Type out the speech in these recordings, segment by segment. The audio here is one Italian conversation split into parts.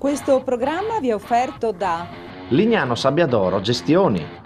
Questo programma vi è offerto da Lignano Sabbiadoro Gestioni.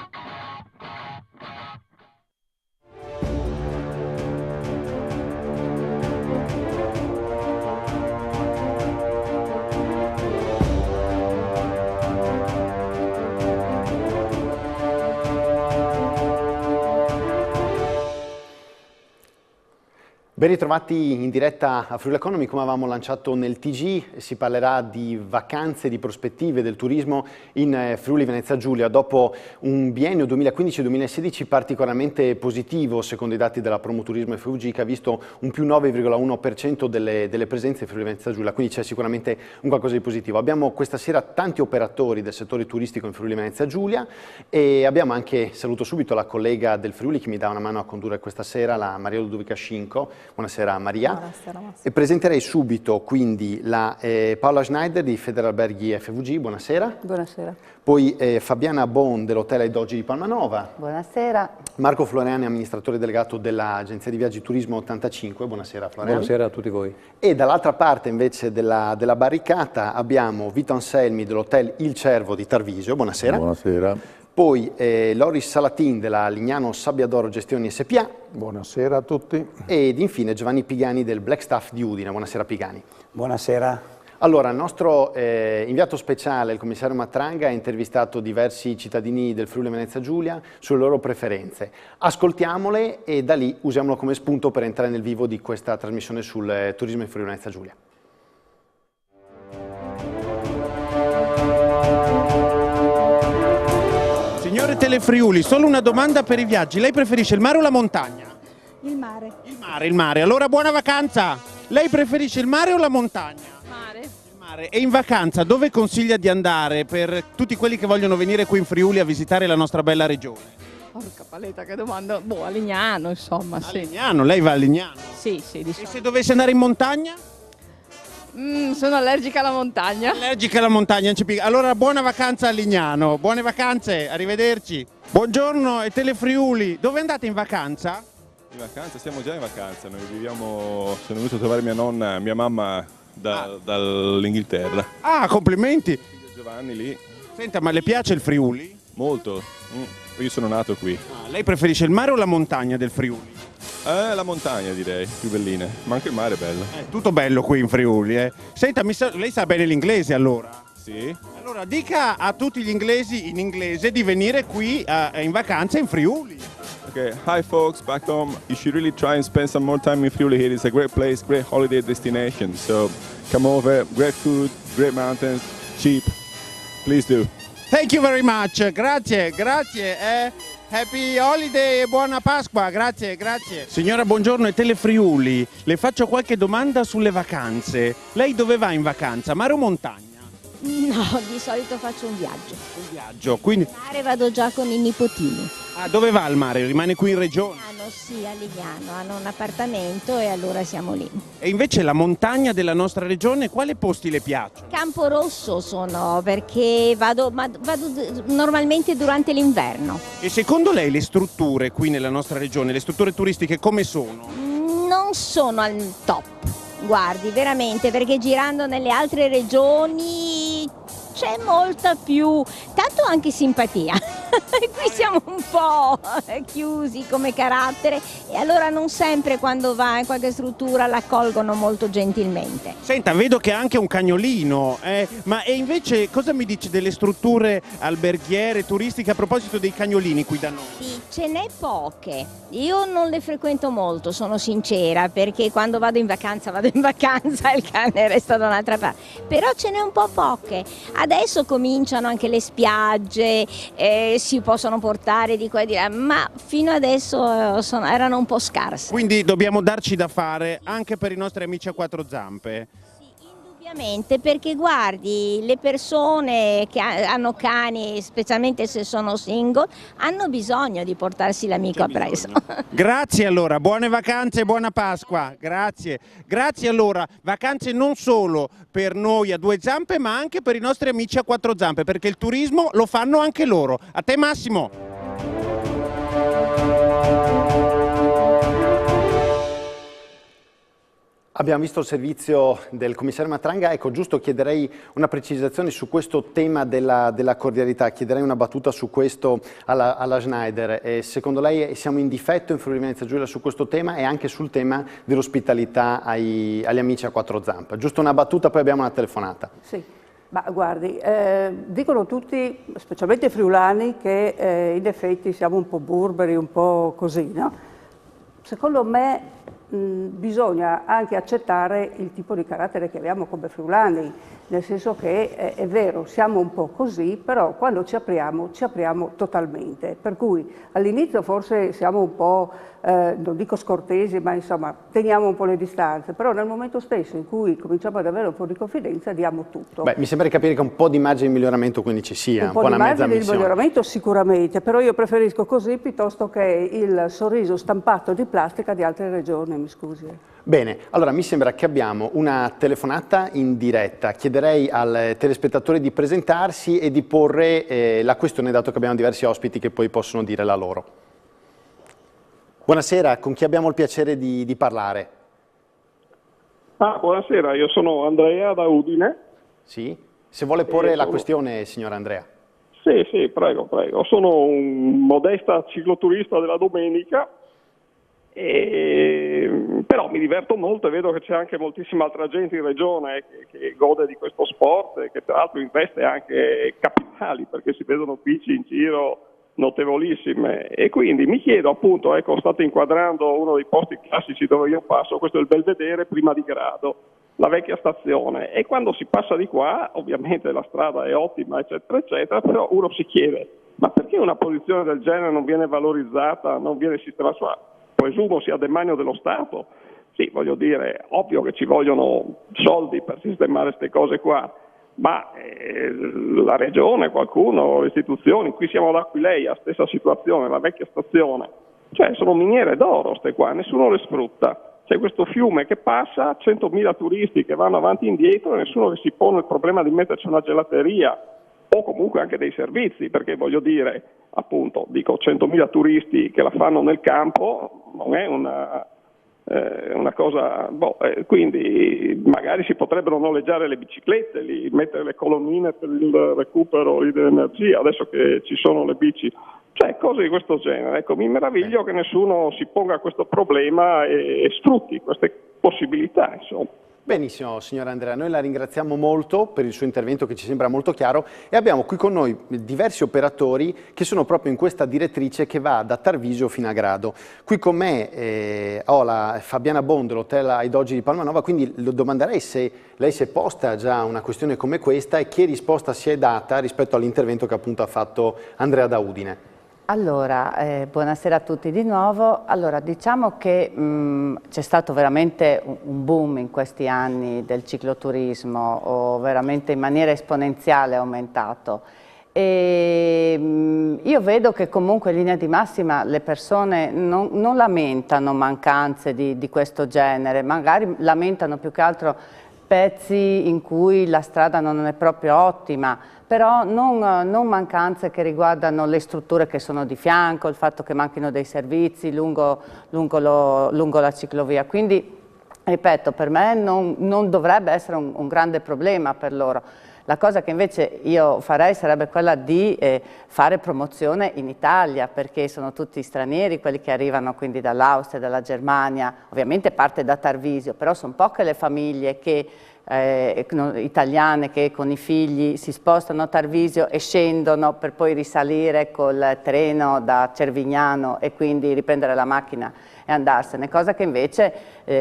Ben ritrovati in diretta a Friuli Economy. Come avevamo lanciato nel TG, si parlerà di vacanze, di prospettive del turismo in Friuli Venezia Giulia dopo un biennio 2015-2016 particolarmente positivo secondo i dati della Promoturismo FVG, che ha visto un più 9,1% delle presenze in Friuli Venezia Giulia, quindi c'è sicuramente un qualcosa di positivo. Abbiamo questa sera tanti operatori del settore turistico in Friuli Venezia Giulia e abbiamo anche, saluto subito la collega del Friuli che mi dà una mano a condurre questa sera, la Maria Ludovica Scinco. Buonasera Maria. Buonasera, e presenterei subito quindi la Paola Schneider di Federalberghi FVG, buonasera. Buonasera. Poi Fabiana Bon dell'Hotel ai Dogi di Palmanova. Buonasera. Marco Floriani, amministratore delegato dell'Agenzia di Viaggi Turismo 85, buonasera Floriani. Buonasera a tutti voi. E dall'altra parte invece della barricata abbiamo Vito Anselmi dell'Hotel Il Cervo di Tarvisio, buonasera. Buonasera. Poi Loris Salatin della Lignano Sabbiadoro Gestioni SPA. Buonasera a tutti. Ed infine Giovanni Pigani del Black Staff di Udine. Buonasera Pigani. Buonasera. Allora, il nostro inviato speciale, il commissario Matranga, ha intervistato diversi cittadini del Friuli Venezia Giulia sulle loro preferenze. Ascoltiamole e da lì usiamolo come spunto per entrare nel vivo di questa trasmissione sul turismo in Friuli Venezia Giulia. Signore Telefriuli, solo una domanda per i viaggi. Lei preferisce il mare o la montagna? Il mare. Il mare. Allora buona vacanza! Lei preferisce il mare o la montagna? Mare. Il mare. E in vacanza dove consiglia di andare per tutti quelli che vogliono venire qui in Friuli a visitare la nostra bella regione? Porca paletta, che domanda. Boh, a Lignano, insomma, sì. A Lignano? Lei va a Lignano? Sì, di E solito. se dovesse andare in montagna? Sono allergica alla montagna. Allergica alla montagna, non ci piega. Allora buona vacanza a Lignano, buone vacanze, arrivederci. Buongiorno e Telefriuli, dove andate in vacanza? In vacanza, siamo già in vacanza, noi viviamo, sono venuto a trovare mia nonna, mia mamma dall'Inghilterra. Ah, complimenti! Giovanni lì. Senta, ma le piace il Friuli? Molto, io sono nato qui. Lei preferisce il mare o la montagna del Friuli? La montagna direi, più belline, ma anche il mare è bello. Tutto bello qui in Friuli, eh. Senta, lei sa bene l'inglese allora? Sì. Allora dica a tutti gli inglesi in inglese di venire qui in vacanza in Friuli. Okay, hi folks, back home, you should really try and spend some more time in Friuli here. It's a great place, great holiday destination. So come over, great food, great mountains, cheap. Please do. Thank you very much, grazie. Happy holiday e buona Pasqua, grazie. Signora, buongiorno, è Telefriuli. Le faccio qualche domanda sulle vacanze. Lei dove va in vacanza, mare o montagna? No, di solito faccio un viaggio. Un viaggio, quindi... Al mare vado già con i nipotini. Ah, dove va al mare? Rimane qui in regione? Sì, a Lignano, hanno un appartamento e allora siamo lì. E invece la montagna della nostra regione, quali posti le piacciono? Camporosso sono, perché vado normalmente durante l'inverno. E secondo lei le strutture qui nella nostra regione, le strutture turistiche come sono? Non sono al top, guardi, veramente, perché girando nelle altre regioni c'è molta più, tanto anche simpatia. Qui siamo un po' chiusi come carattere e allora non sempre quando va in qualche struttura l'accolgono molto gentilmente. Senta, vedo che ha anche un cagnolino, ma e invece cosa mi dice delle strutture alberghiere, turistiche a proposito dei cagnolini qui da noi? Sì, ce n'è poche, io non le frequento molto, sono sincera, perché quando vado in vacanza e il cane resta da un'altra parte, però ce n'è un po' poche. Adesso cominciano anche le spiagge, si possono portare di qua e di là, ma fino adesso erano un po' scarse. Quindi dobbiamo darci da fare anche per i nostri amici a quattro zampe. Ovviamente, perché guardi, le persone che hanno cani, specialmente se sono single, hanno bisogno di portarsi l'amico appresso. Grazie allora, buone vacanze e buona Pasqua, grazie. Grazie allora, vacanze non solo per noi a due zampe ma anche per i nostri amici a quattro zampe, perché il turismo lo fanno anche loro. A te Massimo! Abbiamo visto il servizio del commissario Matranga, ecco, giusto chiederei una precisazione su questo tema della cordialità, chiederei una battuta su questo alla Schneider. Secondo lei siamo in difetto in Friuli Venezia Giulia su questo tema e anche sul tema dell'ospitalità agli amici a quattro zampe? Giusto una battuta, poi abbiamo una telefonata. Sì, ma guardi, dicono tutti, specialmente i friulani, che in effetti siamo un po' burberi, un po' così, no? Secondo me bisogna anche accettare il tipo di carattere che abbiamo come friulani, nel senso che è vero, siamo un po' così, però quando ci apriamo totalmente. Per cui all'inizio forse siamo un po', non dico scortesi, ma insomma teniamo un po' le distanze, però nel momento stesso in cui cominciamo ad avere un po' di confidenza diamo tutto. Beh, mi sembra di capire che un po' di margine di miglioramento quindi ci sia, un po' una di mezza margine di missione. miglioramento sicuramente, però io preferisco così piuttosto che il sorriso stampato di plastica di altre regioni, mi scusi. Bene, allora mi sembra che abbiamo una telefonata in diretta. Chiederei al telespettatore di presentarsi e di porre la questione, dato che abbiamo diversi ospiti che poi possono dire la loro. Buonasera, con chi abbiamo il piacere di parlare? Buonasera, io sono Andrea da Udine. Sì, se vuole porre la questione, signor Andrea. Sì, prego. Sono un modesta cicloturista della domenica, però mi diverto molto e vedo che c'è anche moltissima altra gente in regione che gode di questo sport e che tra l'altro investe anche capitali, perché si vedono bici in giro notevolissime, e quindi mi chiedo appunto, ecco, state inquadrando uno dei posti classici dove io passo, questo è il Belvedere prima di Grado, la vecchia stazione, e quando si passa di qua ovviamente la strada è ottima eccetera, però uno si chiede, ma perché una posizione del genere non viene valorizzata, non viene sistemata? Presumo sia demanio dello Stato. Sì, voglio dire, ovvio che ci vogliono soldi per sistemare queste cose qua, ma la regione, qualcuno, le istituzioni, qui siamo ad Aquileia, stessa situazione, la vecchia stazione, cioè sono miniere d'oro queste qua, nessuno le sfrutta. C'è questo fiume che passa, 100.000 turisti che vanno avanti e indietro e nessuno che si pone il problema di metterci una gelateria o comunque anche dei servizi, perché voglio dire, appunto, dico 100.000 turisti che la fanno nel campo, non è una cosa, quindi magari si potrebbero noleggiare le biciclette, mettere le colonnine per il recupero dell'energia, adesso che ci sono le bici, cioè cose di questo genere. Ecco, mi meraviglio che nessuno si ponga questo problema e sfrutti queste possibilità, insomma. Benissimo, signor Andrea, noi la ringraziamo molto per il suo intervento che ci sembra molto chiaro e abbiamo qui con noi diversi operatori che sono proprio in questa direttrice che va da Tarvisio fino a Grado. Qui con me ho la Fabiana Bon dell'Hotel ai Dogi di Palmanova, quindi le domanderei se lei si è posta già una questione come questa e che risposta si è data rispetto all'intervento che appunto ha fatto Andrea da Udine. Allora, buonasera a tutti di nuovo. Allora, diciamo che c'è stato veramente un boom in questi anni del cicloturismo, veramente in maniera esponenziale è aumentato. E io vedo che comunque in linea di massima le persone non lamentano mancanze di questo genere, magari lamentano più che altro pezzi in cui la strada non è proprio ottima, però non mancanze che riguardano le strutture che sono di fianco, il fatto che manchino dei servizi lungo la ciclovia. Quindi, ripeto, per me non dovrebbe essere un grande problema per loro. La cosa che invece io farei sarebbe quella di fare promozione in Italia, perché sono tutti stranieri quelli che arrivano quindi dall'Austria, dalla Germania, ovviamente parte da Tarvisio, però sono poche le famiglie italiane che con i figli si spostano a Tarvisio e scendono per poi risalire col treno da Cervignano e quindi riprendere la macchina e andarsene, cosa che invece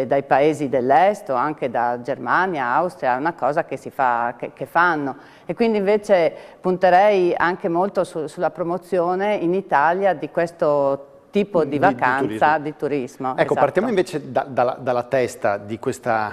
dai paesi dell'est o anche da Germania, Austria è una cosa che si fa, che fanno, e quindi invece punterei anche molto sulla promozione in Italia di questo tipo di vacanza, di turismo. Ecco, esatto. Partiamo invece dalla testa di questa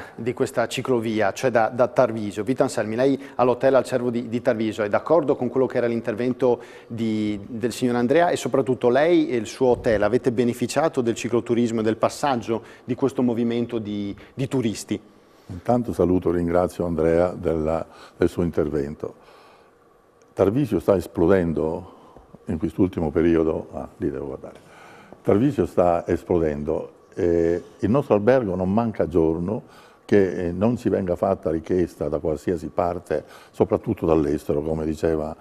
ciclovia, cioè da Tarvisio. Vito Anselmi, lei all'hotel al Cervo di Tarvisio, è d'accordo con quello che era l'intervento del signor Andrea e soprattutto lei e il suo hotel avete beneficiato del cicloturismo e del passaggio di questo movimento di turisti? Intanto saluto e ringrazio Andrea del suo intervento. Tarvisio sta esplodendo in quest'ultimo periodo, lì devo guardare. Tarvisio sta esplodendo, il nostro albergo non manca giorno che non ci venga fatta richiesta da qualsiasi parte, soprattutto dall'estero, come diceva,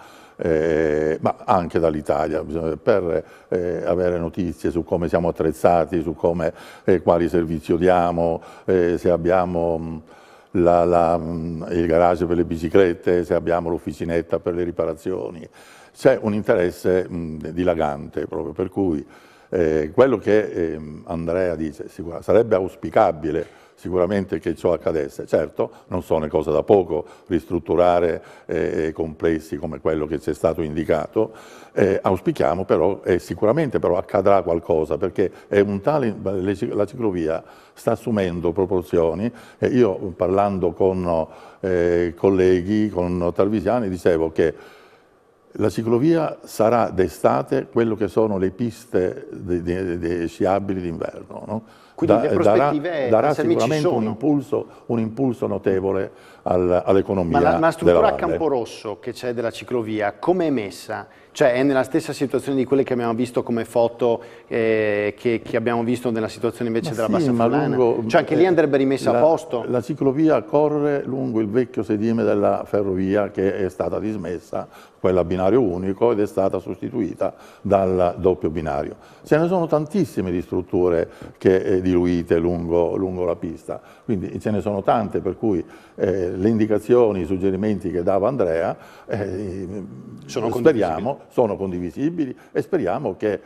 ma anche dall'Italia, per avere notizie su come siamo attrezzati, su quali servizi diamo, se abbiamo il garage per le biciclette, se abbiamo l'officinetta per le riparazioni. C'è un interesse dilagante proprio, per cui quello che Andrea dice, sarebbe auspicabile sicuramente che ciò accadesse. Certo, non sono cose da poco ristrutturare complessi come quello che ci è stato indicato, auspichiamo però, sicuramente però accadrà qualcosa, perché la ciclovia sta assumendo proporzioni, io parlando con colleghi, con tarvisiani, dicevo che la ciclovia sarà d'estate quello che sono le piste sciabili d'inverno, no? Quindi le prospettive darà sicuramente un impulso notevole all'economia della valle. Ma la struttura a Camporosso che c'è della ciclovia, come è messa? Cioè è nella stessa situazione di quelle che abbiamo visto come foto che abbiamo visto nella situazione invece della Bassa Friulana? Cioè anche lì andrebbe rimessa a posto? La ciclovia corre lungo il vecchio sedime della ferrovia che è stata dismessa, quella binario unico, ed è stata sostituita dal doppio binario. Ce ne sono tantissime di strutture diluite lungo la pista, quindi ce ne sono tante, per cui le indicazioni, i suggerimenti che dava Andrea sono condivisibili e speriamo che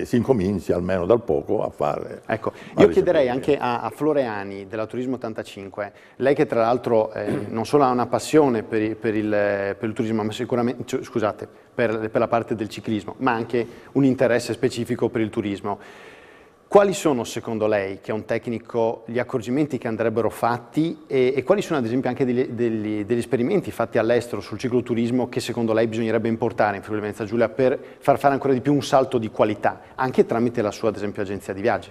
si incominci almeno dal poco a fare. Ecco, io chiederei anche a Floreani della Turismo 85, lei che tra l'altro non solo ha una passione per il turismo, ma sicuramente, scusate, per la parte del ciclismo, ma anche un interesse specifico per il turismo. Quali sono secondo lei, che è un tecnico, gli accorgimenti che andrebbero fatti e quali sono ad esempio anche degli esperimenti fatti all'estero sul cicloturismo che secondo lei bisognerebbe importare in Friuli Venezia Giulia per far fare ancora di più un salto di qualità, anche tramite la sua ad esempio agenzia di viaggi?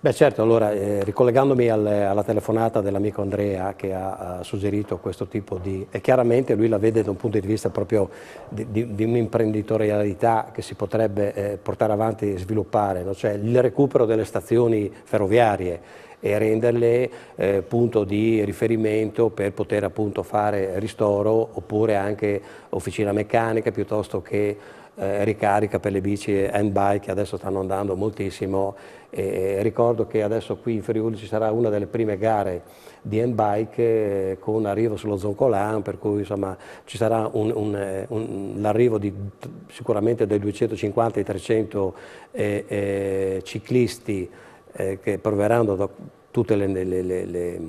Beh certo, allora ricollegandomi alla telefonata dell'amico Andrea che ha suggerito questo tipo di... e chiaramente lui la vede da un punto di vista proprio di un'imprenditorialità che si potrebbe portare avanti e sviluppare, no? Cioè il recupero delle stazioni ferroviarie e renderle punto di riferimento per poter appunto fare ristoro oppure anche officina meccanica piuttosto che ricarica per le bici e handbike che adesso stanno andando moltissimo. Ricordo che adesso qui in Friuli ci sarà una delle prime gare di handbike con arrivo sullo Zoncolan, per cui insomma ci sarà l'arrivo sicuramente dei 250 ai 300 ciclisti che proveranno da tutte le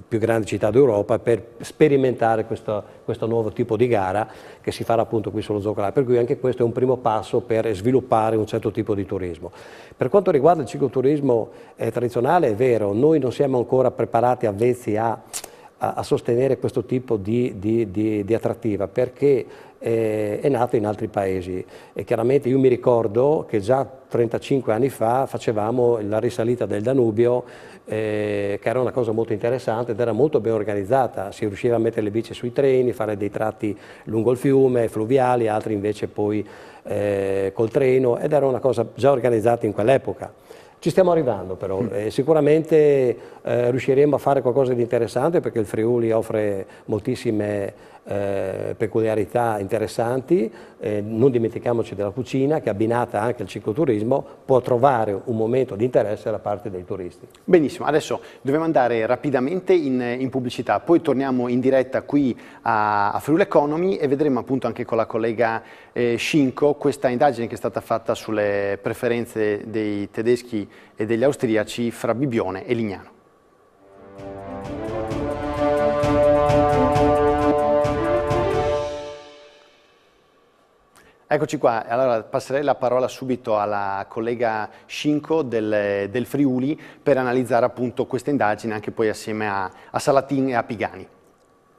più grandi città d'Europa per sperimentare questo nuovo tipo di gara che si farà appunto qui sullo Zoncolan, per cui anche questo è un primo passo per sviluppare un certo tipo di turismo. Per quanto riguarda il cicloturismo tradizionale, è vero, noi non siamo ancora preparati, avvezzi a sostenere questo tipo di attrattiva, perché è nato in altri paesi e chiaramente io mi ricordo che già 35 anni fa facevamo la risalita del Danubio, che era una cosa molto interessante ed era molto ben organizzata, si riusciva a mettere le bici sui treni, fare dei tratti lungo il fiume, fluviali, altri invece poi col treno, ed era una cosa già organizzata in quell'epoca. Ci stiamo arrivando però, sicuramente riusciremo a fare qualcosa di interessante perché il Friuli offre moltissime peculiarità interessanti, non dimentichiamoci della cucina che abbinata anche al cicloturismo può trovare un momento di interesse da parte dei turisti. Benissimo, adesso dobbiamo andare rapidamente in pubblicità, poi torniamo in diretta qui a Friuli Economy e vedremo appunto anche con la collega Scinco questa indagine che è stata fatta sulle preferenze dei tedeschi e degli austriaci fra Bibione e Lignano. Eccoci qua, allora passerei la parola subito alla collega Scinco del Friuli per analizzare appunto questa indagine anche poi assieme a Salatin e a Pigani.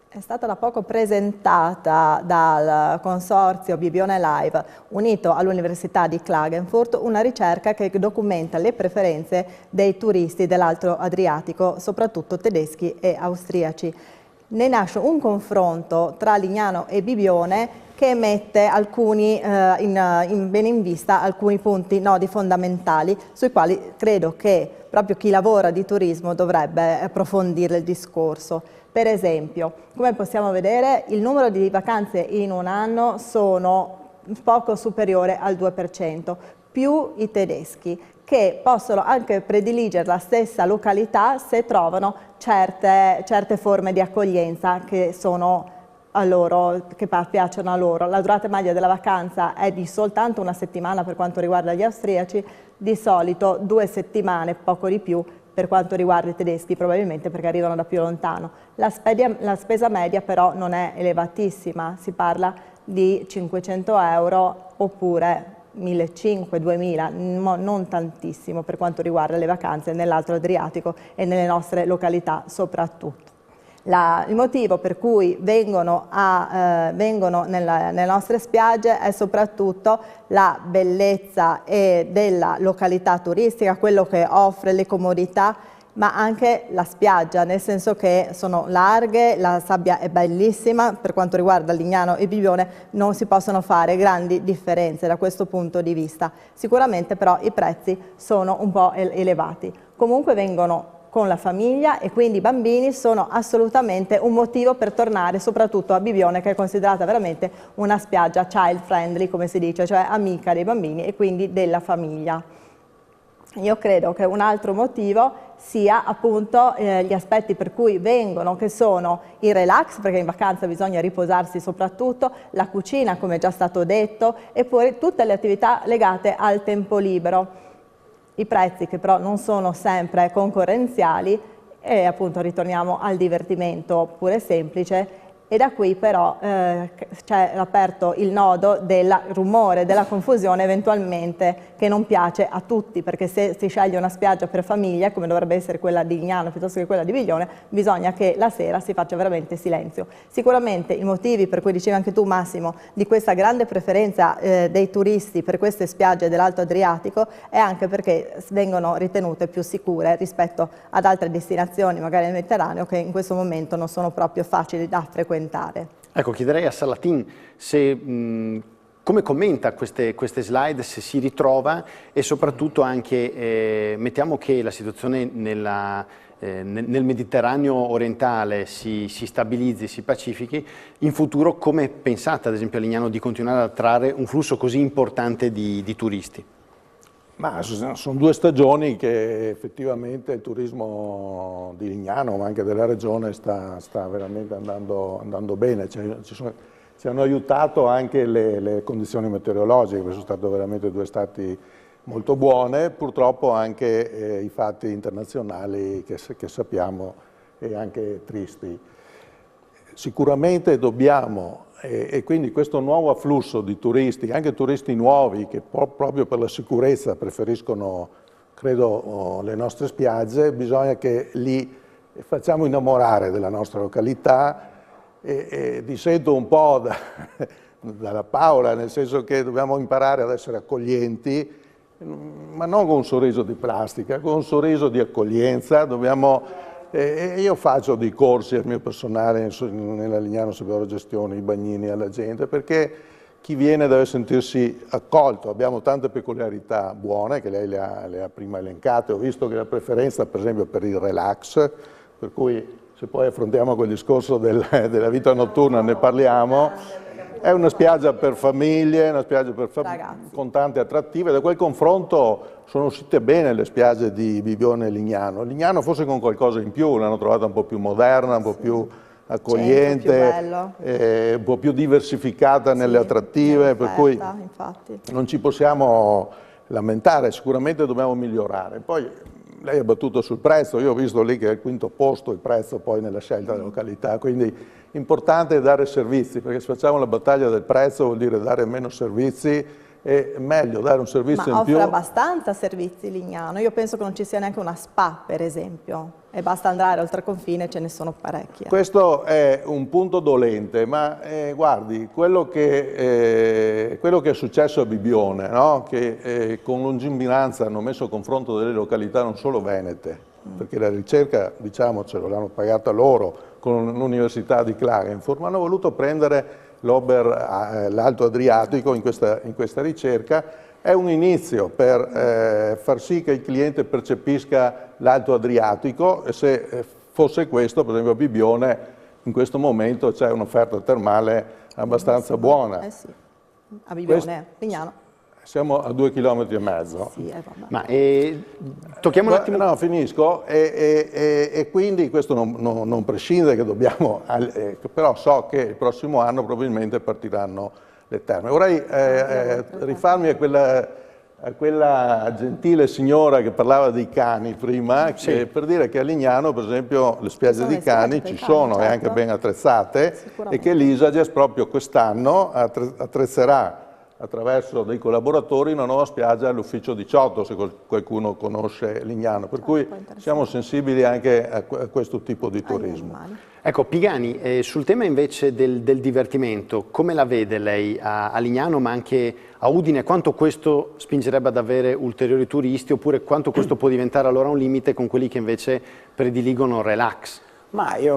È stata da poco presentata dal consorzio Bibione Live, unito all'Università di Klagenfurt, una ricerca che documenta le preferenze dei turisti dell'Alto Adriatico, soprattutto tedeschi e austriaci. Ne nasce un confronto tra Lignano e Bibione che mette bene in vista alcuni nodi fondamentali sui quali credo che proprio chi lavora di turismo dovrebbe approfondire il discorso. Per esempio, come possiamo vedere, il numero di vacanze in un anno sono poco superiore al 2%, più i tedeschi, che possono anche prediligere la stessa località se trovano certe forme di accoglienza che piacciono a loro. La durata media della vacanza è di soltanto una settimana per quanto riguarda gli austriaci, di solito 2 settimane, poco di più, per quanto riguarda i tedeschi, probabilmente perché arrivano da più lontano. La spesa media però non è elevatissima, si parla di 500 euro oppure 1.500-2.000, non tantissimo per quanto riguarda le vacanze nell'Alto Adriatico e nelle nostre località soprattutto. Il motivo per cui vengono nelle nostre spiagge è soprattutto la bellezza della località turistica, quello che offre, le comodità, ma anche la spiaggia, nel senso che sono larghe, la sabbia è bellissima, per quanto riguarda Lignano e Bibione non si possono fare grandi differenze da questo punto di vista. Sicuramente però i prezzi sono un po' elevati. Comunque vengono con la famiglia e quindi i bambini sono assolutamente un motivo per tornare soprattutto a Bibione, che è considerata veramente una spiaggia child friendly, come si dice, cioè amica dei bambini e quindi della famiglia. Io credo che un altro motivo sia appunto gli aspetti per cui vengono, che sono il relax, perché in vacanza bisogna riposarsi soprattutto, la cucina come è già stato detto e poi tutte le attività legate al tempo libero. I prezzi che però non sono sempre concorrenziali e appunto ritorniamo al divertimento pure semplice. E da qui però c'è aperto il nodo del rumore, della confusione eventualmente, che non piace a tutti, perché se si sceglie una spiaggia per famiglia, come dovrebbe essere quella di Lignano piuttosto che quella di Biglione, bisogna che la sera si faccia veramente silenzio. Sicuramente i motivi per cui dicevi anche tu, Massimo, di questa grande preferenza dei turisti per queste spiagge dell'Alto Adriatico è anche perché vengono ritenute più sicure rispetto ad altre destinazioni, magari nel Mediterraneo, che in questo momento non sono proprio facili da frequentare. Ecco, chiederei a Salatin se, come commenta queste slide, se si ritrova e soprattutto anche, mettiamo che la situazione nel Mediterraneo orientale si stabilizzi, si pacifichi, in futuro come pensate ad esempio a Lignano di continuare ad attrarre un flusso così importante di turisti? Ma sono 2 stagioni che effettivamente il turismo di Lignano, ma anche della regione, sta veramente andando bene. Ci hanno aiutato anche le condizioni meteorologiche, sono state veramente 2 estati molto buone, purtroppo anche i fatti internazionali che sappiamo e anche tristi. Sicuramente dobbiamo, e quindi questo nuovo afflusso di turisti, anche turisti nuovi che proprio per la sicurezza preferiscono, credo, le nostre spiagge, bisogna che li facciamo innamorare della nostra località e dissento un po' dalla Paola, nel senso che dobbiamo imparare ad essere accoglienti, ma non con un sorriso di plastica, con un sorriso di accoglienza. Io faccio dei corsi al mio personale nella Lignano Sabiodoro Gestione, i bagnini alla gente, perché chi viene deve sentirsi accolto. Abbiamo tante peculiarità buone che lei le ha prima elencate. Ho visto che la preferenza per esempio per il relax, per cui se poi affrontiamo quel discorso della vita notturna ne parliamo. È una spiaggia per famiglie, una spiaggia con tante attrattive. Da quel confronto sono uscite bene le spiagge di Bibione e Lignano. Lignano forse con qualcosa in più, l'hanno trovata un po' più moderna, un po' più accogliente, un po' più diversificata nelle attrattive, per cui non ci possiamo lamentare, sicuramente dobbiamo migliorare. Poi lei ha battuto sul prezzo, io ho visto lì che è al 5° posto il prezzo poi nella scelta della località, quindi importante è dare servizi, perché se facciamo la battaglia del prezzo vuol dire dare meno servizi, è meglio dare un servizio in più. Ma offre abbastanza servizi Lignano, io penso che non ci sia neanche una spa per esempio, e basta andare oltre confine, ce ne sono parecchie. Questo è un punto dolente, ma guardi, quello che è successo a Bibione, no? Che con lungimiranza hanno messo a confronto delle località non solo venete, perché la ricerca, diciamocelo, l'hanno pagata loro con l'Università di Klagenfurt, ma hanno voluto prendere l'Alto Adriatico in questa ricerca. È un inizio per far sì che il cliente percepisca l'Alto Adriatico, e se fosse questo, per esempio a Bibbione, in questo momento c'è un'offerta termale abbastanza buona. Sì. A Bibbione, Lignano. Siamo a 2,5 km. Sì, ma tocchiamo un attimo. No, finisco. E quindi questo non prescinde che dobbiamo, però so che il prossimo anno probabilmente partiranno le terme. Vorrei rifarmi a quella gentile signora che parlava dei cani prima, per dire che a Lignano, per esempio, le spiagge di cani ci sono, e anche ben attrezzate, e che l'Isages proprio quest'anno attrezzerà attraverso dei collaboratori una nuova spiaggia all'ufficio 18, se qualcuno conosce Lignano, per cui siamo sensibili anche a questo tipo di turismo. Ecco, Pigani, sul tema invece del divertimento, come la vede lei a Lignano, ma anche a Udine? Quanto questo spingerebbe ad avere ulteriori turisti, oppure quanto questo può diventare allora un limite con quelli che invece prediligono relax? Ma io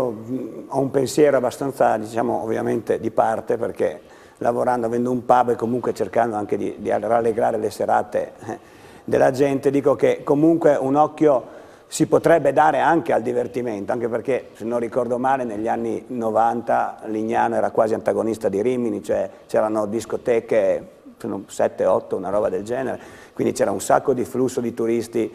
ho un pensiero abbastanza, diciamo, ovviamente di parte, perché lavorando, avendo un pub e comunque cercando anche di rallegrare le serate della gente, dico che comunque un occhio si potrebbe dare anche al divertimento, anche perché, se non ricordo male, negli anni 90 Lignano era quasi antagonista di Rimini, cioè c'erano discoteche, 7-8, una roba del genere, quindi c'era un sacco di flusso di turisti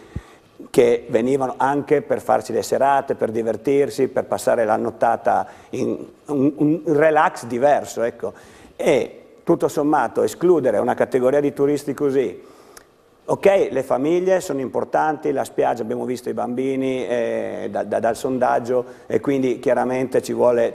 che venivano anche per farsi le serate, per divertirsi, per passare la nottata in un relax diverso, ecco. E tutto sommato escludere una categoria di turisti così, ok, le famiglie sono importanti, la spiaggia, abbiamo visto i bambini dal sondaggio, e quindi chiaramente ci vuole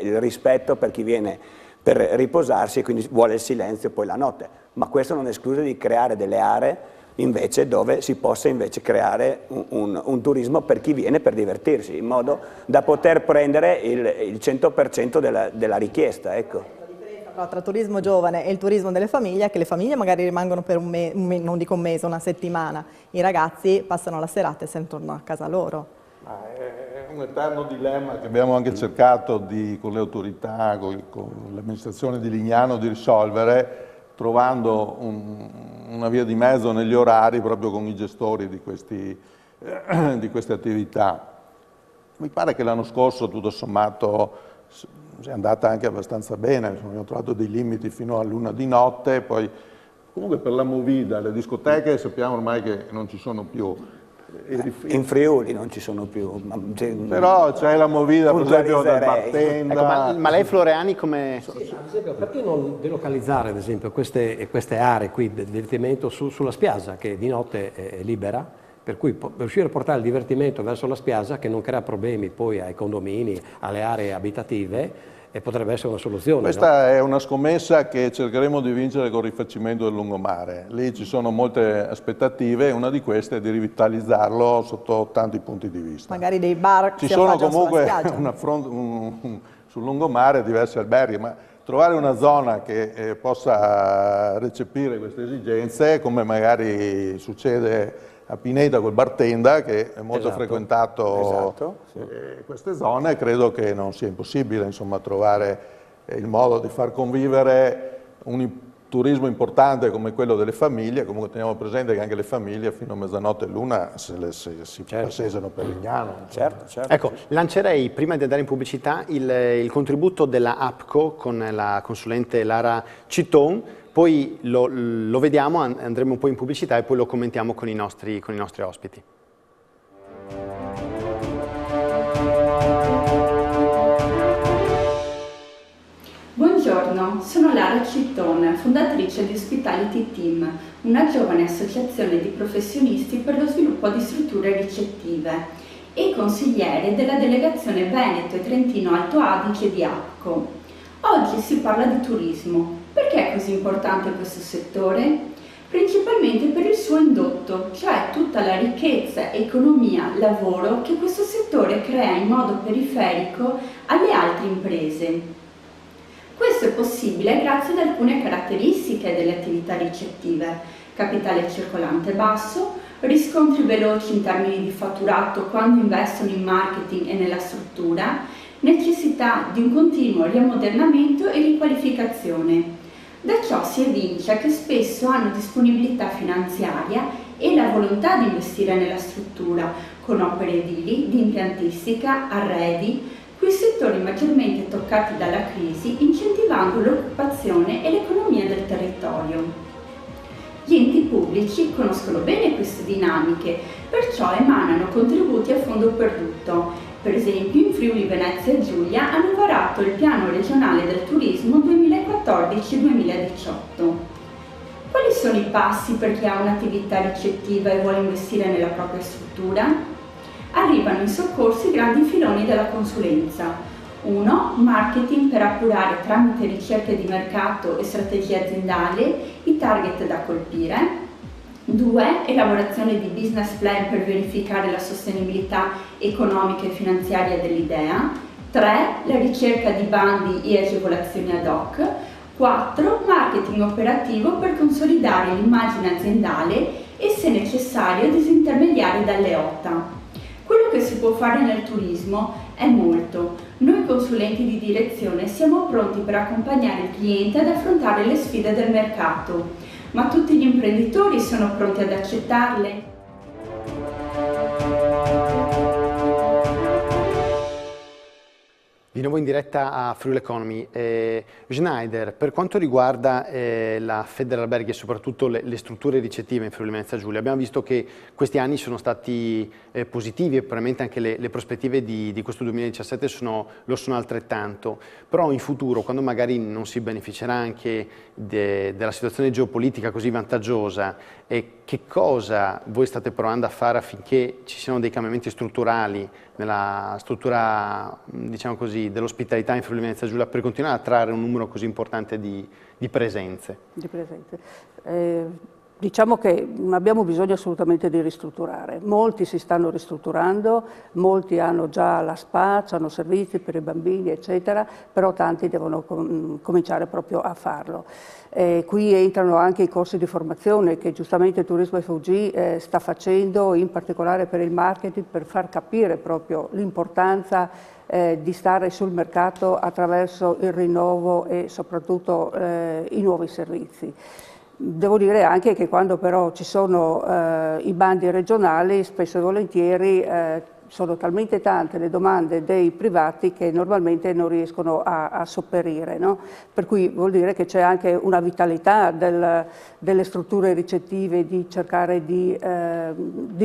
il rispetto per chi viene per riposarsi, e quindi vuole il silenzio poi la notte, ma questo non esclude di creare delle aree invece dove si possa invece creare un turismo per chi viene per divertirsi, in modo da poter prendere il 100% della richiesta, ecco. Tra turismo giovane e il turismo delle famiglie, che le famiglie magari rimangono per non dico un mese, una settimana, i ragazzi passano la serata e se ne tornano a casa loro. È un eterno dilemma che abbiamo anche cercato con le autorità, con l'amministrazione di Lignano di risolvere, trovando una via di mezzo negli orari proprio con i gestori di queste attività. Mi pare che l'anno scorso tutto sommato è andata anche abbastanza bene, abbiamo trovato dei limiti fino all'1 di notte, poi comunque per la movida, le discoteche sappiamo ormai che non ci sono più. In Friuli non ci sono più. Però c'è la movida, per esempio, del Bartenda. Ecco, ma lei Floreani come... Sì, ad esempio, perché non delocalizzare ad esempio queste aree qui del divertimento sulla spiaggia, che di notte è libera? Per cui riuscire a portare il divertimento verso la spiaggia, che non crea problemi poi ai condomini, alle aree abitative, e potrebbe essere una soluzione. Questa è una scommessa che cercheremo di vincere con il rifacimento del lungomare. Lì ci sono molte aspettative, e una di queste è di rivitalizzarlo sotto tanti punti di vista. Magari dei bar ci sono comunque sul lungomare diversi alberghi, ma trovare una zona che possa recepire queste esigenze, come magari succede a Pineta col Bartenda, che è molto frequentato queste zone, credo che non sia impossibile, insomma, trovare il modo di far convivere un turismo importante come quello delle famiglie. Comunque teniamo presente che anche le famiglie fino a mezzanotte e l'una si passeggiano per Lignano. Certo. Ecco, lancerei, prima di andare in pubblicità, il contributo della APCO con la consulente Lara Citton. Poi lo vediamo, andremo un po' in pubblicità e poi lo commentiamo con i nostri ospiti. Buongiorno, sono Lara Citton, fondatrice di Hospitality Team, una giovane associazione di professionisti per lo sviluppo di strutture ricettive, e consigliere della delegazione Veneto e Trentino Alto Adige di APCO. Oggi si parla di turismo. Perché è così importante questo settore? Principalmente per il suo indotto, cioè tutta la ricchezza, economia, lavoro che questo settore crea in modo periferico alle altre imprese. Questo è possibile grazie ad alcune caratteristiche delle attività ricettive: capitale circolante basso, riscontri veloci in termini di fatturato quando investono in marketing e nella struttura, necessità di un continuo riammodernamento e riqualificazione. Da ciò si evince che spesso hanno disponibilità finanziaria e la volontà di investire nella struttura, con opere edili, di impiantistica, arredi, quei settori maggiormente toccati dalla crisi, incentivando l'occupazione e l'economia del territorio. Gli enti pubblici conoscono bene queste dinamiche, perciò emanano contributi a fondo perduto. Per esempio, in Friuli Venezia Giulia hanno varato il Piano regionale del turismo 2014-2018. Quali sono i passi per chi ha un'attività ricettiva e vuole investire nella propria struttura? Arrivano in soccorso i grandi filoni della consulenza. 1. Marketing per appurare tramite ricerche di mercato e strategia aziendale i target da colpire. 2. Elaborazione di business plan per verificare la sostenibilità economica e finanziaria dell'idea. 3. La ricerca di bandi e agevolazioni ad hoc. 4. Marketing operativo per consolidare l'immagine aziendale e, se necessario, disintermediare dalle OTA. Quello che si può fare nel turismo è molto. Noi consulenti di direzione siamo pronti per accompagnare il cliente ad affrontare le sfide del mercato, ma tutti gli imprenditori sono pronti ad accettarle? Di nuovo in diretta a Friuli Economy. Schneider, per quanto riguarda la Federalberghi e soprattutto le strutture ricettive in Friuli Venezia Giulia, abbiamo visto che questi anni sono stati positivi e probabilmente anche le prospettive di questo 2017 lo sono altrettanto, però in futuro, quando magari non si beneficerà anche della situazione geopolitica così vantaggiosa, che cosa voi state provando a fare affinché ci siano dei cambiamenti strutturali nella struttura, diciamo così, dell'ospitalità in Friuli Venezia Giulia per continuare a attrarre un numero così importante di presenze? Diciamo che abbiamo bisogno assolutamente di ristrutturare. Molti si stanno ristrutturando, molti hanno già la SPA, hanno servizi per i bambini, eccetera, però tanti devono cominciare proprio a farlo. Qui entrano anche i corsi di formazione che giustamente Turismo FUG sta facendo, in particolare per il marketing, per far capire proprio l'importanza di stare sul mercato attraverso il rinnovo e soprattutto i nuovi servizi. Devo dire anche che quando però ci sono i bandi regionali, spesso e volentieri sono talmente tante le domande dei privati che normalmente non riescono a sopperire, no? Per cui vuol dire che c'è anche una vitalità delle strutture ricettive di cercare di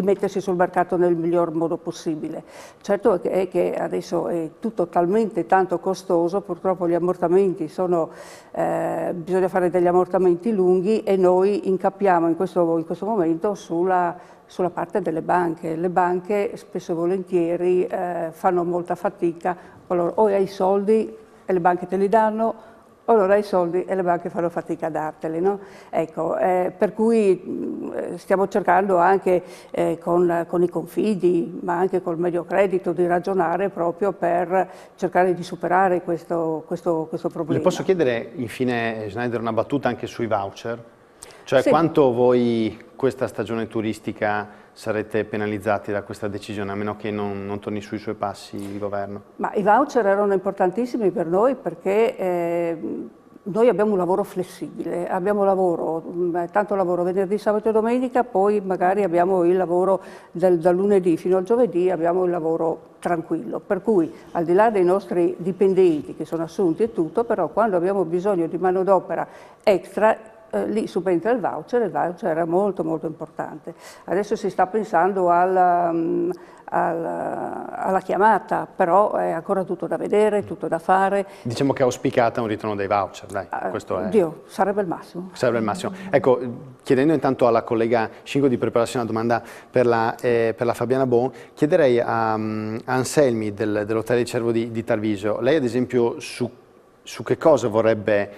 mettersi sul mercato nel miglior modo possibile. Certo è che adesso è tutto talmente tanto costoso, purtroppo gli ammortamenti sono, bisogna fare degli ammortamenti lunghi e noi incappiamo in questo momento sulla parte delle banche. Le banche spesso e volentieri fanno molta fatica, allora, o hai i soldi e le banche te li danno, o allora hai i soldi e le banche fanno fatica a darteli, no? Ecco, per cui stiamo cercando anche con i confidi, ma anche col medio credito, di ragionare proprio per cercare di superare questo problema. Le posso chiedere infine, Schneider, una battuta anche sui voucher? Cioè Sì. quanto voi questa stagione turistica sarete penalizzati da questa decisione, a meno che non torni sui suoi passi il governo? Ma i voucher erano importantissimi per noi perché noi abbiamo un lavoro flessibile, abbiamo tanto lavoro venerdì, sabato e domenica, poi magari abbiamo il lavoro dal lunedì fino al giovedì, abbiamo il lavoro tranquillo, per cui al di là dei nostri dipendenti che sono assunti e tutto, però quando abbiamo bisogno di manodopera extra, lì subentra il voucher era molto molto importante. Adesso si sta pensando alla chiamata, però è ancora tutto da vedere, tutto da fare. Diciamo che è auspicata un ritorno dei voucher, dai, questo è... Dio, sarebbe il massimo. Sarebbe il massimo. Ecco, chiedendo intanto alla collega Scingo di prepararsi una domanda per la Fabiana Bon, chiederei a Anselmi dell'Hotel Cervo di Tarvisio, lei ad esempio su che cosa vorrebbe,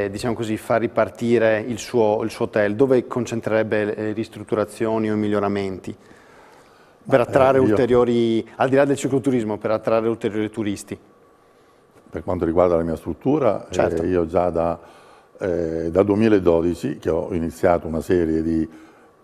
diciamo così, far ripartire il suo hotel? Dove concentrerebbe le ristrutturazioni o i miglioramenti? Per attrarre ulteriori, al di là del cicloturismo, per attrarre ulteriori turisti? Per quanto riguarda la mia struttura, certo. Io già da 2012 che ho iniziato una serie di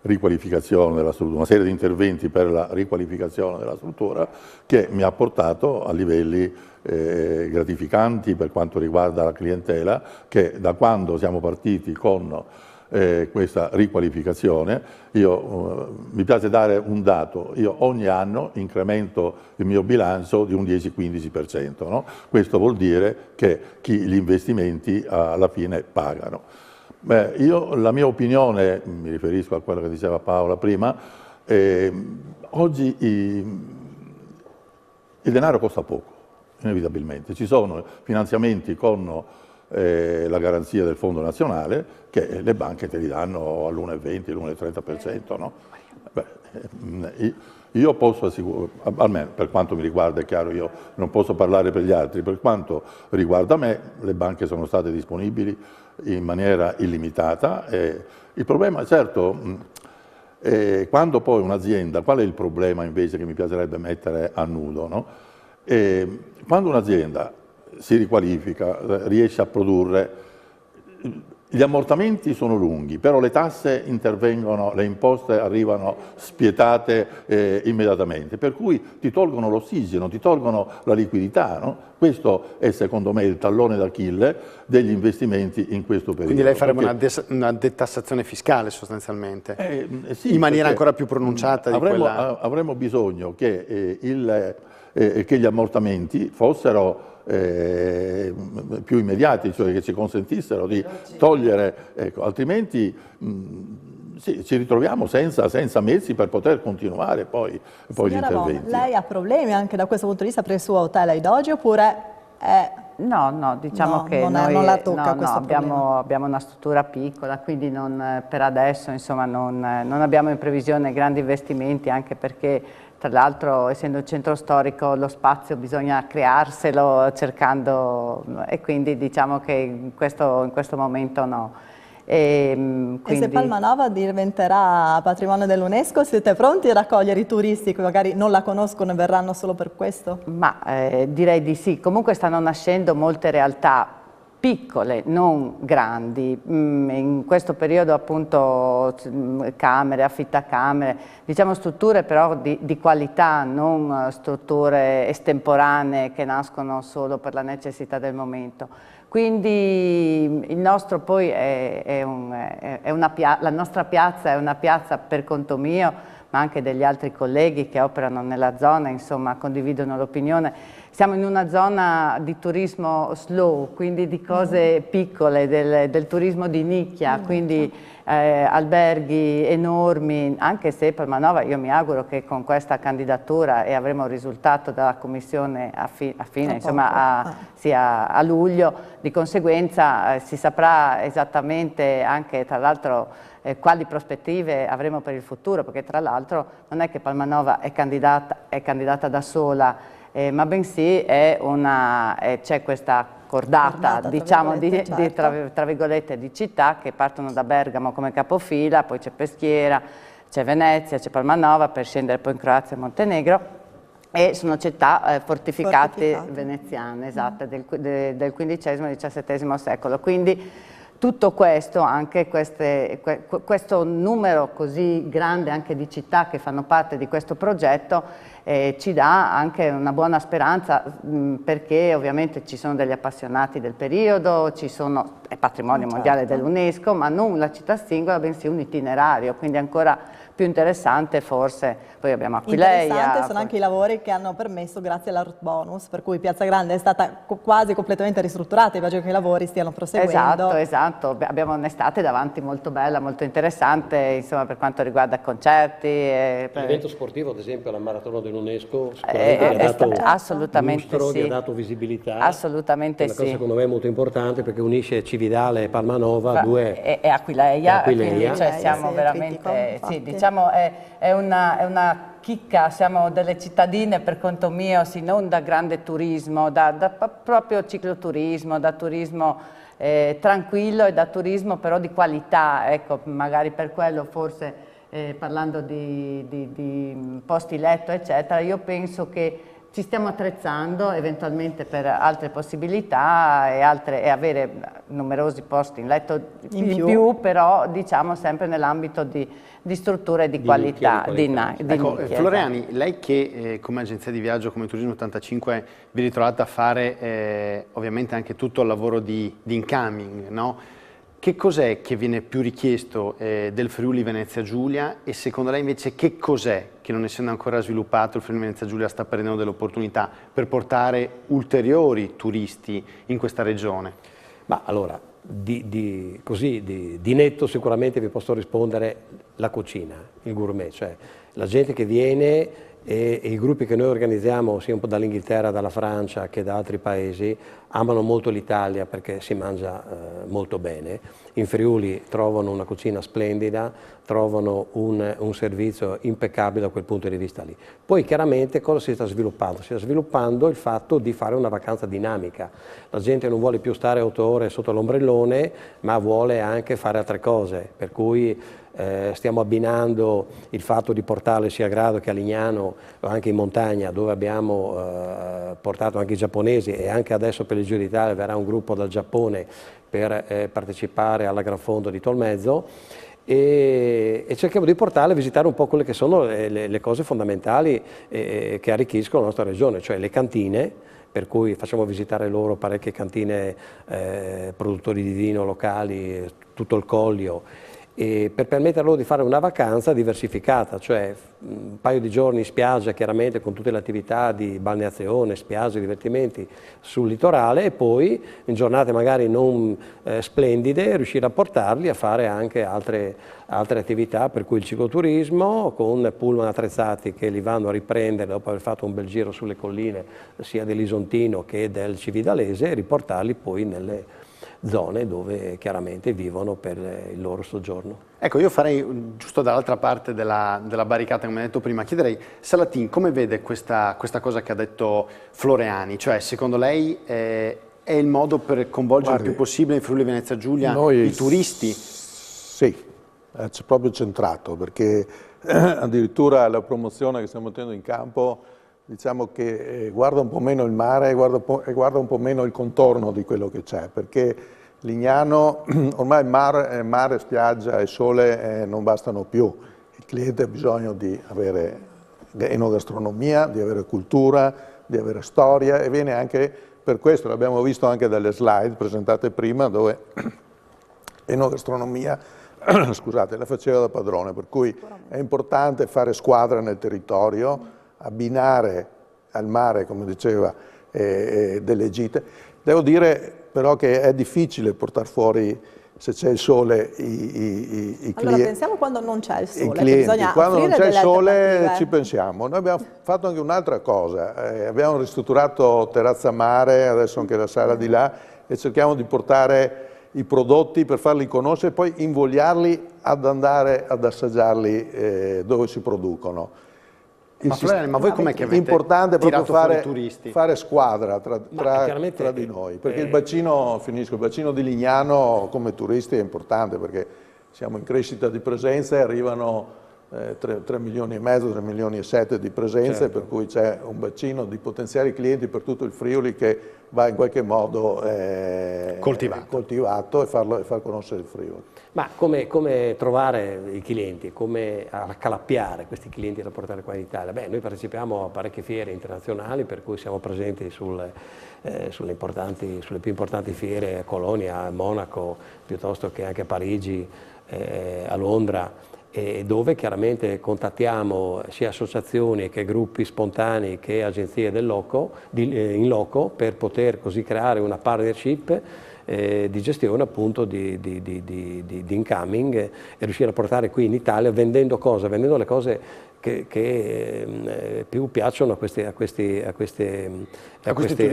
riqualificazione della struttura, una serie di interventi per la riqualificazione della struttura che mi ha portato a livelli gratificanti per quanto riguarda la clientela, che da quando siamo partiti con questa riqualificazione, mi piace dare un dato, io ogni anno incremento il mio bilancio di un 10-15%, no? Questo vuol dire che gli investimenti alla fine pagano. La mia opinione, mi riferisco a quello che diceva Paola prima, oggi il denaro costa poco, inevitabilmente. Ci sono finanziamenti con la garanzia del Fondo Nazionale che le banche te li danno all'1,20, l'1,30%. No? Io posso assicurare, almeno per quanto mi riguarda, è chiaro, io non posso parlare per gli altri, per quanto riguarda me, le banche sono state disponibili in maniera illimitata. Il problema, certo, quando poi un'azienda, qual è il problema invece che mi piacerebbe mettere a nudo? No? Quando un'azienda si riqualifica, riesce a produrre, gli ammortamenti sono lunghi, però le tasse intervengono, le imposte arrivano spietate immediatamente, per cui ti tolgono l'ossigeno, ti tolgono la liquidità. No? Questo è secondo me il tallone d'Achille degli investimenti in questo periodo. Quindi lei farebbe una detassazione fiscale sostanzialmente, sì, in maniera ancora più pronunciata di quella... Avremmo bisogno che gli ammortamenti fossero più immediati, cioè che ci consentissero di togliere, ecco, altrimenti sì, ci ritroviamo senza mezzi per poter continuare poi gli interventi. Lei ha problemi anche da questo punto di vista per il suo hotel ai dogi oppure No, diciamo che noi non la tocca questo problema. Abbiamo una struttura piccola, quindi per adesso insomma, non abbiamo in previsione grandi investimenti, anche perché tra l'altro essendo un centro storico lo spazio bisogna crearselo cercando, e quindi diciamo che in questo momento no. E se Palmanova diventerà patrimonio dell'UNESCO, siete pronti a raccogliere i turisti che magari non la conoscono e verranno solo per questo? Ma direi di sì. Comunque stanno nascendo molte realtà piccole, non grandi, in questo periodo appunto camere, affittacamere, diciamo strutture però di qualità, non strutture estemporanee che nascono solo per la necessità del momento. Quindi il nostro poi la nostra piazza è una piazza per conto mio, ma anche degli altri colleghi che operano nella zona, insomma condividono l'opinione. Siamo in una zona di turismo slow, quindi di cose piccole, del turismo di nicchia, quindi alberghi enormi, anche se Palmanova io mi auguro che con questa candidatura e avremo un risultato dalla Commissione a luglio, di conseguenza si saprà esattamente anche tra l'altro quali prospettive avremo per il futuro, perché tra l'altro non è che Palmanova è candidata da sola, ma bensì c'è questa cordata diciamo, tra virgolette, di città che partono da Bergamo come capofila, poi c'è Peschiera, c'è Venezia, c'è Palmanova per scendere poi in Croazia e Montenegro, e sono città fortificate veneziane, esatto, del XV e XVII secolo. Quindi tutto questo, anche questo numero così grande anche di città che fanno parte di questo progetto ci dà anche una buona speranza, perché ovviamente ci sono degli appassionati del periodo, è patrimonio mondiale dell'UNESCO, ma non la città singola, bensì un itinerario, quindi ancora più interessante forse. Poi abbiamo Aquileia. Interessanti sono anche i lavori che hanno permesso grazie all'Art Bonus, per cui Piazza Grande è stata quasi completamente ristrutturata, immagino che i lavori stiano proseguendo. Esatto, abbiamo un'estate davanti molto bella, molto interessante, insomma per quanto riguarda concerti. L'evento sportivo, ad esempio la Maratona dell'UNESCO, sicuramente gli ha dato assolutamente lustro, sì. Gli ha dato visibilità. Assolutamente è una cosa secondo me molto importante, perché unisce Cividale e Palmanova, e Aquileia. Quindi, cioè, siamo veramente, sì, diciamo è una chicca, siamo delle cittadine per conto mio, sì, non da grande turismo, da proprio cicloturismo, da turismo tranquillo e da turismo però di qualità, ecco, magari per quello forse parlando di posti letto eccetera, io penso che ci stiamo attrezzando eventualmente per altre possibilità e avere numerosi posti in letto in più, però diciamo sempre nell'ambito di strutture di qualità. Ecco, Floreani, lei che come agenzia di viaggio, come Turismo 85, vi ritrovate a fare ovviamente anche tutto il lavoro di incoming, no? Che cos'è che viene più richiesto del Friuli Venezia Giulia e secondo lei invece che cos'è che, non essendo ancora sviluppato, il Friuli Venezia Giulia sta perdendo delle opportunità per portare ulteriori turisti in questa regione? Ma allora, di netto sicuramente vi posso rispondere la cucina, il gourmet, cioè la gente che viene e i gruppi che noi organizziamo sia un po' dall'Inghilterra, dalla Francia che da altri paesi amano molto l'Italia perché si mangia molto bene. In Friuli trovano una cucina splendida, trovano un servizio impeccabile da quel punto di vista lì. Poi chiaramente cosa si sta sviluppando? Si sta sviluppando il fatto di fare una vacanza dinamica. La gente non vuole più stare 8 ore sotto l'ombrellone, ma vuole anche fare altre cose, per cui stiamo abbinando il fatto di portarle sia a Grado che a Lignano o anche in montagna, dove abbiamo portato anche i giapponesi, e anche adesso per il Giro d'Italia verrà un gruppo dal Giappone per partecipare alla Gran Fondo di Tolmezzo, e cerchiamo di portarle a visitare un po' quelle che sono le cose fondamentali che arricchiscono la nostra regione, cioè le cantine, per cui facciamo visitare loro parecchie cantine produttori di vino locali, tutto il Collio, e per permettere loro di fare una vacanza diversificata, cioè un paio di giorni in spiaggia, chiaramente con tutte le attività di balneazione, spiagge, divertimenti sul litorale, e poi in giornate magari non splendide riuscire a portarli a fare anche altre attività, per cui il cicloturismo con pullman attrezzati che li vanno a riprendere dopo aver fatto un bel giro sulle colline sia dell'Isontino che del Cividalese, e riportarli poi nelle zone dove chiaramente vivono per il loro soggiorno. Ecco, io farei giusto dall'altra parte della barricata, come ho detto prima, chiederei, Salatin, come vede questa cosa che ha detto Floreani? Cioè, secondo lei è il modo per coinvolgere il più possibile in Friuli Venezia Giulia i turisti? Sì, c'è proprio centrato, perché addirittura la promozione che stiamo tenendo in campo, diciamo che guarda un po' meno il mare e guarda un po' meno il contorno di quello che c'è, perché Lignano ormai mare, spiaggia e sole non bastano più. Il cliente ha bisogno di avere enogastronomia, di avere cultura, di avere storia, e viene anche per questo, l'abbiamo visto anche dalle slide presentate prima, dove enogastronomia scusate, la faceva da padrone, per cui è importante fare squadra nel territorio, abbinare al mare, come diceva, delle gite. Devo dire però che è difficile portare fuori, se c'è il sole, i clienti. Allora pensiamo quando non c'è il sole, Clienti. Bisogna quando non c'è il sole ci pensiamo. pensiamo. Noi abbiamo fatto anche un'altra cosa, abbiamo ristrutturato Terrazza Mare, adesso anche la sala di là, e cerchiamo di portare i prodotti per farli conoscere e poi invogliarli ad andare ad assaggiarli dove si producono. Ma voi com'è che avete importante proprio tirato fuori fare squadra tra di noi, perché il bacino di Lignano come turisti è importante, perché siamo in crescita di presenza e arrivano 3 milioni e mezzo, 3 milioni e 7 di presenze, certo. Per cui c'è un bacino di potenziali clienti per tutto il Friuli che va in qualche modo coltivato e far conoscere il Friuli. Ma come trovare i clienti, come accalappiare questi clienti da portare qua in Italia? Beh, noi partecipiamo a parecchie fiere internazionali, per cui siamo presenti sulle più importanti fiere a Colonia, a Monaco, piuttosto che anche a Parigi, a Londra, dove chiaramente contattiamo sia associazioni che gruppi spontanei che agenzie in loco per poter così creare una partnership di gestione appunto di incoming e riuscire a portare qui in Italia vendendo cosa? Vendendo le cose che più piacciono a questi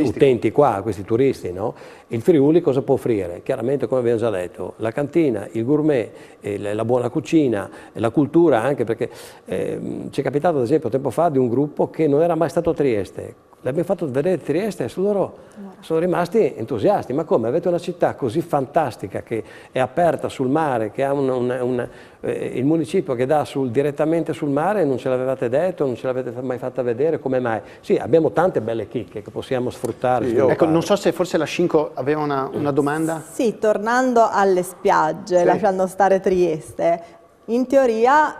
utenti qua, a questi turisti, no? Il Friuli cosa può offrire? Chiaramente, come abbiamo già detto, la cantina, il gourmet, la buona cucina, la cultura, anche perché ci è capitato ad esempio tempo fa di un gruppo che non era mai stato a Trieste. L'abbiamo fatto vedere Trieste e loro sono rimasti entusiasti. Ma come? Avete una città così fantastica che è aperta sul mare, che ha il municipio che dà direttamente sul mare, non ce l'avevate detto, non ce l'avete mai fatta vedere, come mai? Sì, abbiamo tante belle chicche che possiamo sfruttare. Ecco, non so se forse la Scinco aveva una domanda? Sì, tornando alle spiagge, Sì. lasciando stare Trieste, in teoria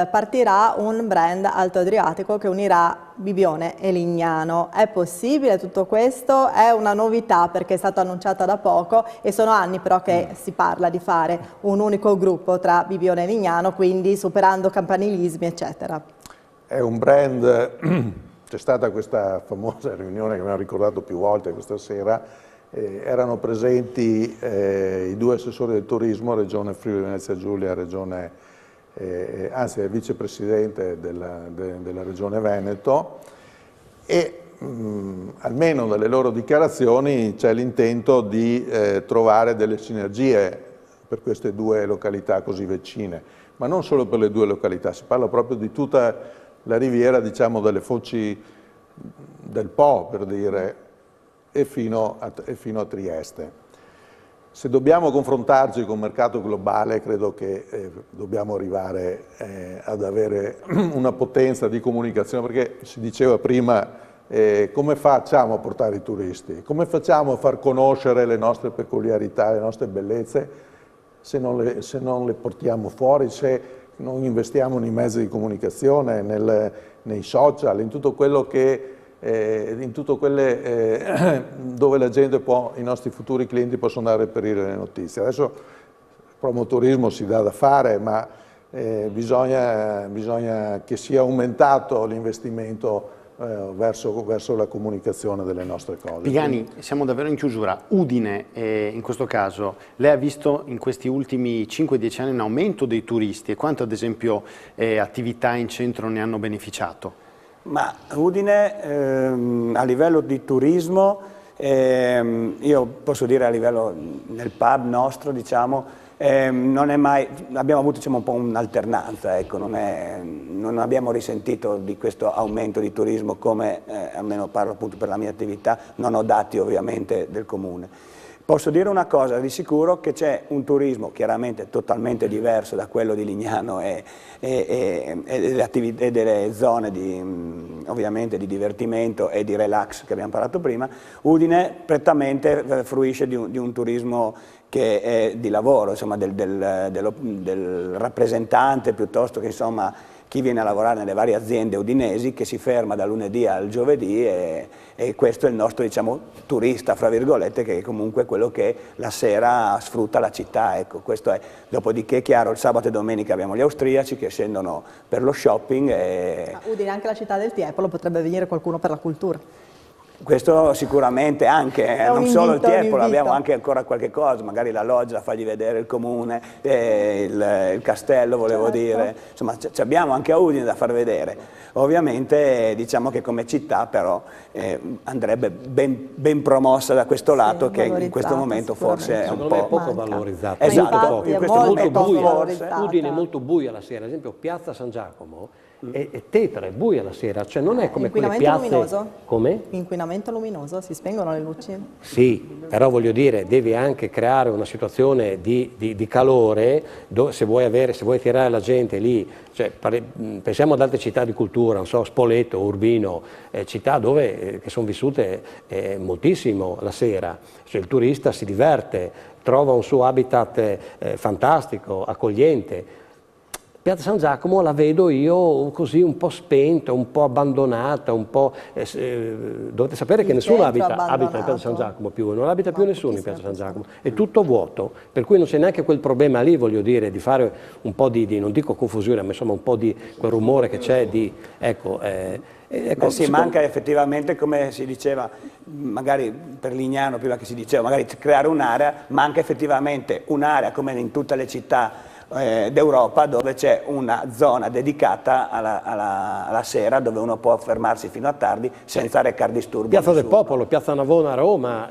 partirà un brand Alto Adriatico che unirà Bibione e Lignano. È possibile tutto questo? È una novità perché è stata annunciata da poco e sono anni però che si parla di fare un unico gruppo tra Bibione e Lignano, quindi superando campanilismi eccetera. È un brand, c'è stata questa famosa riunione che abbiamo ricordato più volte questa sera, erano presenti i due assessori del turismo, Regione Friuli Venezia Giulia, anzi è vicepresidente della Regione Veneto, e almeno dalle loro dichiarazioni c'è l'intento di trovare delle sinergie per queste due località così vicine, ma non solo per le due località, si parla proprio di tutta la riviera, diciamo, dalle foci del Po, per dire, e fino a Trieste. Se dobbiamo confrontarci con il mercato globale, credo che dobbiamo arrivare ad avere una potenza di comunicazione, perché si diceva prima come facciamo a portare i turisti, come facciamo a far conoscere le nostre peculiarità, le nostre bellezze, se non le portiamo fuori, se non investiamo nei mezzi di comunicazione, nei social, in tutto quello che dove la gente i nostri futuri clienti possono andare a reperire le notizie. Adesso il promoturismo si dà da fare, ma bisogna che sia aumentato l'investimento verso la comunicazione delle nostre cose. Pigani, siamo davvero in chiusura. Udine, in questo caso, lei ha visto in questi ultimi 5-10 anni un aumento dei turisti e quanto ad esempio attività in centro ne hanno beneficiato? Ma Udine a livello di turismo, io posso dire a livello nel pub nostro, diciamo, non è mai, abbiamo avuto, diciamo, un po' un'alternanza, ecco, non abbiamo risentito di questo aumento di turismo come, almeno parlo appunto per la mia attività, non ho dati ovviamente del comune. Posso dire una cosa, di sicuro che c'è un turismo chiaramente totalmente diverso da quello di Lignano e delle zone ovviamente di divertimento e di relax che abbiamo parlato prima. Udine prettamente fruisce di un turismo che è di lavoro, insomma, del rappresentante piuttosto che, insomma, chi viene a lavorare nelle varie aziende udinesi, che si ferma dal lunedì al giovedì e questo è il nostro, diciamo, turista, fra virgolette, che è comunque quello che la sera sfrutta la città, ecco, questo è. Dopodiché, chiaro, il sabato e domenica abbiamo gli austriaci che scendono per lo shopping. Udine è anche la città del Tiepolo, potrebbe venire qualcuno per la cultura. Questo sicuramente anche, non solo il Tiepolo, abbiamo anche ancora qualche cosa, magari la loggia, fargli vedere il comune, il castello volevo dire, insomma abbiamo anche a Udine da far vedere. Ovviamente diciamo che come città però andrebbe ben promossa da questo lato, che in questo momento forse è un po' poco valorizzata. Esatto, in questo momento forse. Udine è molto buia la sera, ad esempio Piazza San Giacomo è tetra, è buia la sera, cioè non è come quelle piazze... Luminoso? Come? Inquinamento luminoso, si spengono le luci? Sì, però voglio dire, devi anche creare una situazione di calore, se vuoi tirare la gente lì, cioè, pensiamo ad altre città di cultura, non so, Spoleto, Urbino, città che sono vissute moltissimo la sera, cioè il turista si diverte, trova un suo habitat fantastico, accogliente. Piazza San Giacomo la vedo io così un po' spenta, un po' abbandonata, un po'... dovete sapere che nessuno abita in Piazza San Giacomo più, non abita più nessuno in Piazza San Giacomo, è tutto vuoto, per cui non c'è neanche quel problema lì, voglio dire, di fare un po' di non dico confusione, ma insomma un po' di quel rumore che c'è sì, manca effettivamente, come si diceva, magari per Lignano prima che si diceva, magari creare un'area, manca effettivamente un'area come in tutte le città d'Europa dove c'è una zona dedicata alla sera dove uno può fermarsi fino a tardi senza recar disturbi. Piazza del Popolo, Piazza Navona a Roma,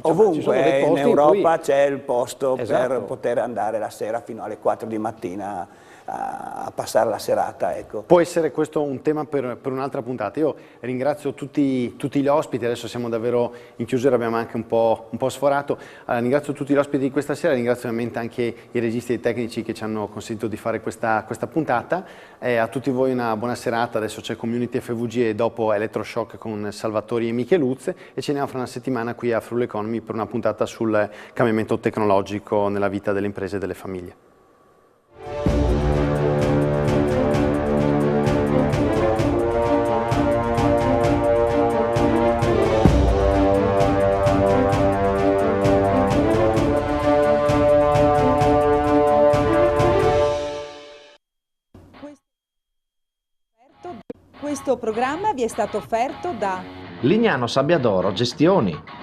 ovunque in Europa c'è il posto esatto, per poter andare la sera fino alle 4 di mattina a passare la serata. Ecco. Può essere questo un tema per un'altra puntata. Io ringrazio tutti gli ospiti, adesso siamo davvero in chiusura, abbiamo anche un po' sforato. Ringrazio tutti gli ospiti di questa sera, ringrazio ovviamente anche i registi e i tecnici che ci hanno consentito di fare questa puntata. A tutti voi una buona serata, adesso c'è Community FVG e dopo Elettroshock con Salvatori e Micheluz e ci vediamo fra una settimana qui a Friuli Economy per una puntata sul cambiamento tecnologico nella vita delle imprese e delle famiglie. Questo programma vi è stato offerto da Lignano Sabbiadoro Gestioni.